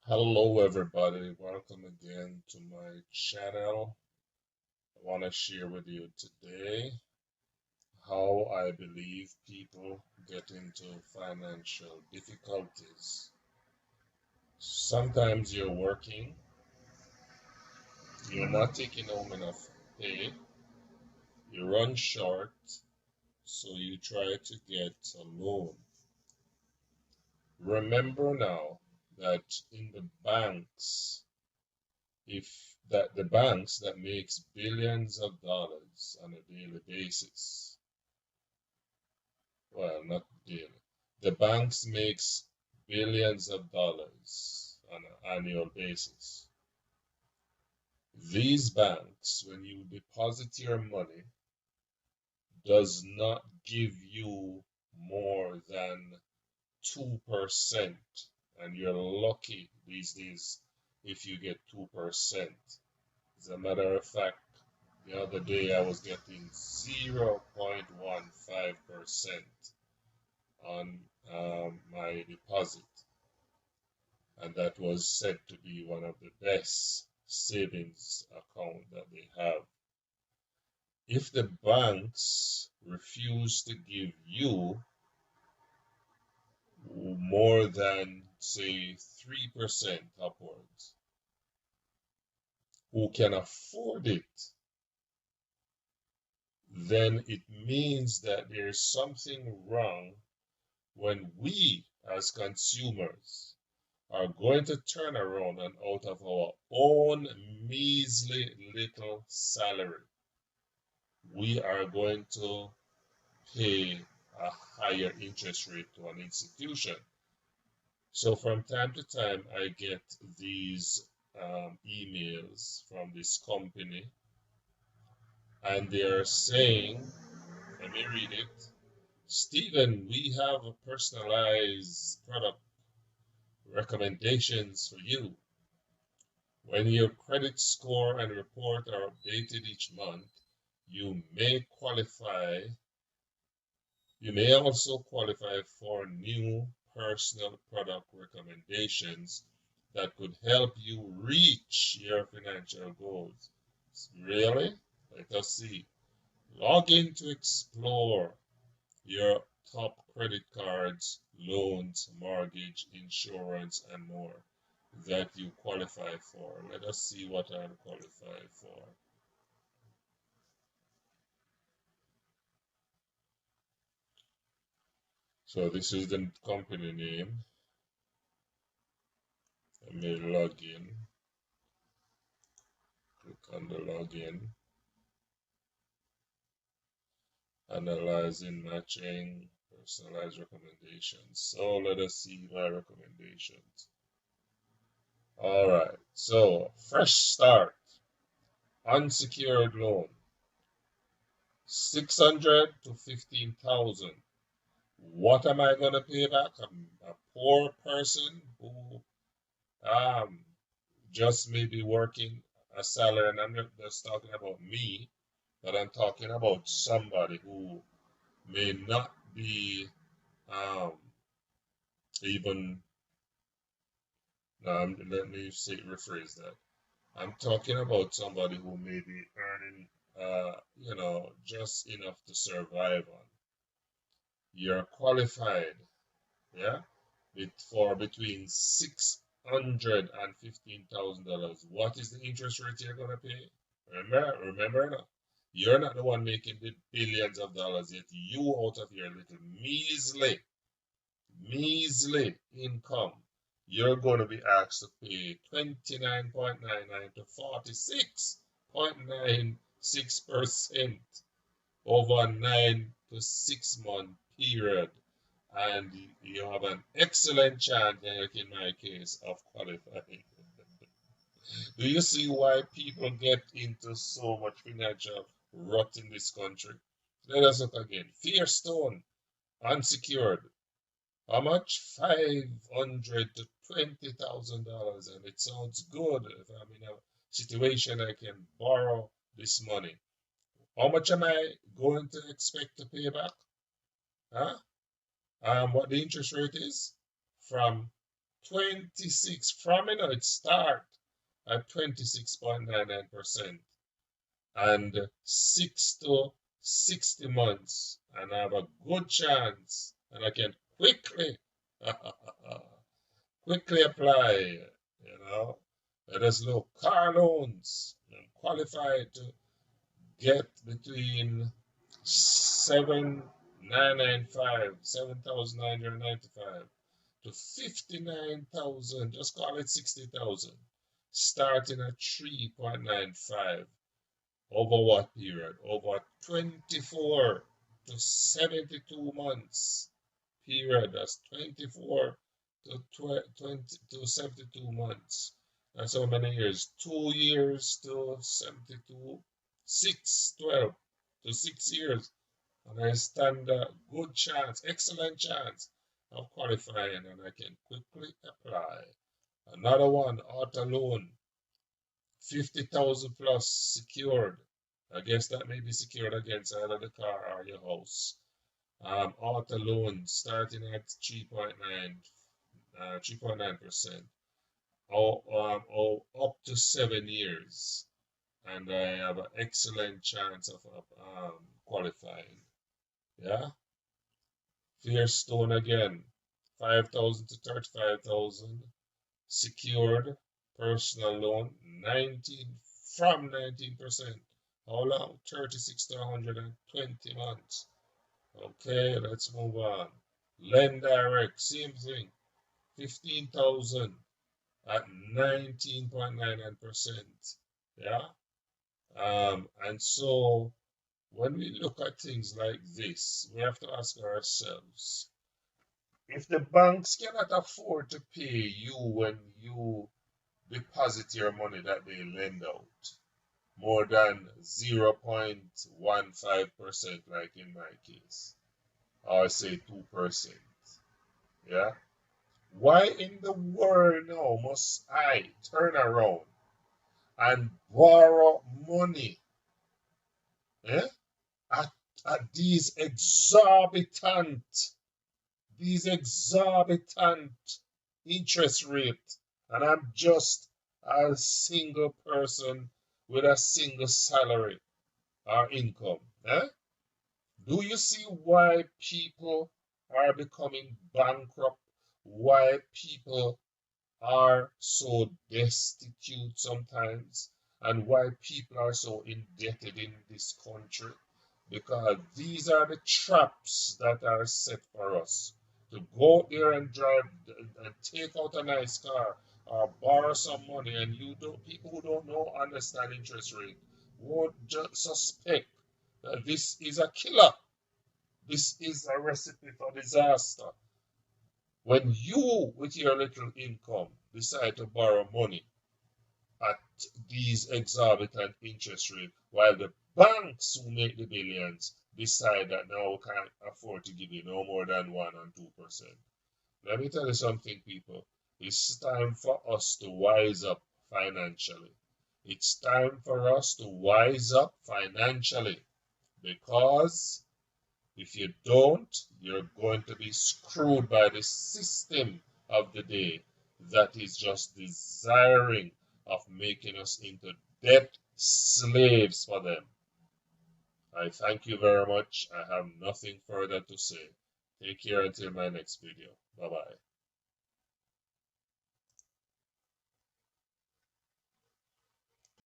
Hello, everybody. Welcome again to my channel. I want to share with you today how I believe people get into financial difficulties. Sometimes you're working, you're not taking home enough pay, you run short, so you try to get a loan. Remember now that in the banks, if that the banks that makes billions of dollars on a daily basis, well, not daily, the banks makes billions of dollars on an annual basis. These banks, when you deposit your money, does not give you more than 2%, and you're lucky these days if you get 2%. As a matter of fact, the other day I was getting 0.15% on my deposit, and that was said to be one of the best savings account that they have. If the banks refuse to give you more than, say, 3% upwards, who can afford it, then it means that there's something wrong when we as consumers are going to turn around and out of our own measly little salary, we are going to pay a higher interest rate to an institution. So from time to time, I get these emails from this company, and they're saying, let me read it. Stephen, we have a personalized product recommendations for you. When your credit score and report are updated each month, you may qualify, you may also qualify for new personal product recommendations that could help you reach your financial goals. Really? Let us see. Log in to explore your top credit cards, loans, mortgage, insurance, and more that you qualify for. Let us see what I'm qualified for. So this is the company name. Let me log in. Click on the login. Analyzing, matching, personalized recommendations. So let us see my recommendations. All right. So fresh start. Unsecured loan. 600 to 15,000. What am I going to pay back? I'm a poor person who um, just may be working a salary, and I'm not just talking about me, but I'm talking about somebody who may not be um, even, let me say, rephrase that. I'm talking about somebody who may be earning, just enough to survive on. You're qualified, yeah, for between $615,000. What is the interest rate you're gonna pay? Remember now, you're not the one making the billions of dollars yet. You out of your little measly income, you're going to be asked to pay 29.99 to 46.96% over a 9 to 6 month period, and you have an excellent chance, like in my case, of qualifying. Do you see why people get into so much financial rut in this country? Let us look again. Fairstone, unsecured. How much? $520,000, and it sounds good. If I'm in a situation I can borrow this money, how much am I going to expect to pay back? Huh? What the interest rate is? From 26 from it start at 26.99% and 6 to 60 months, and I have a good chance, and I can quickly quickly apply, you know. Let us look. Car loans. I'm qualified to get between 7,995 to 59,000, just call it 60,000, starting at 3.95 over what period? Over 24 to 72 months period. That's 24 to 20 to 72 months. That's how many years? 2 years to 72, 12 to 6 years. And I stand a good chance, excellent chance of qualifying, and I can quickly apply. Another one, auto loan, 50,000 plus secured. I guess that may be secured against either the car or your house. Auto loan starting at 3.9%, or up to 7 years, and I have an excellent chance of qualifying. Yeah, Fairstone again, 5,000 to 35,000 secured personal loan, 19%. How long? 36 to 120 months. Okay, let's move on. Lend Direct, same thing, 15,000 at 19.99%. Yeah. And so when we look at things like this, we have to ask ourselves, if the banks cannot afford to pay you when you deposit your money that they lend out more than 0.15%, like in my case, or say 2%, yeah, why in the world now must I turn around and borrow money, eh, at, at these exorbitant interest rate, and I'm just a single person with a single salary or income? Eh? Do you see why people are becoming bankrupt? Why people are so destitute sometimes, and why people are so indebted in this country? Because these are the traps that are set for us to go there and drive and take out a nice car or borrow some money, and you don't, people who don't know understand interest rate won't just suspect that this is a killer. This is a recipe for disaster. When you, with your little income, decide to borrow money at these exorbitant interest rates, while the banks who make the billions decide that now we can't afford to give you no more than 1 and 2%. Let me tell you something, people. It's time for us to wise up financially. It's time for us to wise up financially, because if you don't, you're going to be screwed by the system of the day that is just desiring of making us into debt slaves for them. I thank you very much. I have nothing further to say. Take care until my next video. Bye bye.